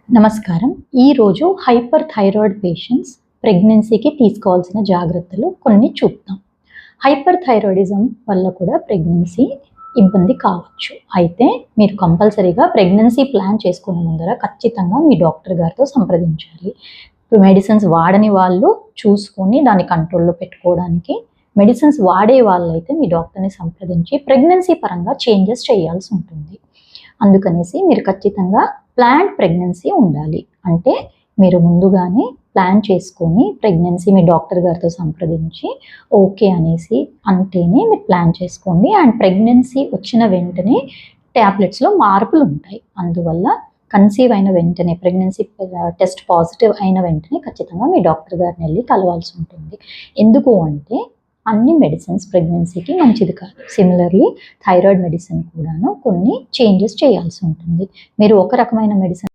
నమస్కారం. ఈరోజు hyper thyroid patients ప్రెగ్నెన్సీకి తీసుకోవాల్సిన జాగ్రత్తలు కొన్ని చూద్దాం. హైపర్ థైరాయిడిజం వల్ల కూడా ప్రెగ్నెన్సీ ఇబ్బంది కావచ్చు. అయితే మీరు కంపల్సరీగా ప్రెగ్నెన్సీ ప్లాన్ చేసుకునే ముందర ఖచ్చితంగా మీ డాక్టర్ గారితో సంప్రదించాలి. మెడిసిన్స్ వాడని వాళ్ళు చూసుకొని దాన్ని కంట్రోల్లో పెట్టుకోవడానికి, మెడిసిన్స్ వాడే వాళ్ళైతే మీ డాక్టర్ని సంప్రదించి ప్రెగ్నెన్సీ పరంగా చేంజెస్ చేయాల్సి ఉంటుంది. అందుకనేసి మీరు ఖచ్చితంగా ప్లాన్డ్ ప్రెగ్నెన్సీ ఉండాలి. అంటే మీరు ముందుగానే ప్లాన్ చేసుకొని ప్రెగ్నెన్సీ మీ డాక్టర్ గారితో సంప్రదించి ఓకే అనేసి అంటేనే మీరు ప్లాన్ చేసుకోండి. అండ్ ప్రెగ్నెన్సీ వచ్చిన వెంటనే ట్యాబ్లెట్స్లో మార్పులు ఉంటాయి. అందువల్ల కన్సీవ్ అయిన వెంటనే ప్రెగ్నెన్సీ టెస్ట్ పాజిటివ్ అయిన వెంటనే ఖచ్చితంగా మీ డాక్టర్ గారిని వెళ్ళి కలవాల్సి ఉంటుంది. ఎందుకు అంటే అన్ని మెడిసిన్స్ ప్రెగ్నెన్సీకి మంచిది కాదు. సిమిలర్లీ థైరాయిడ్ మెడిసిన్ కూడాను కొన్ని చేంజెస్ చేయాల్సి ఉంటుంది. మీరు ఒక రకమైన మెడిసిన్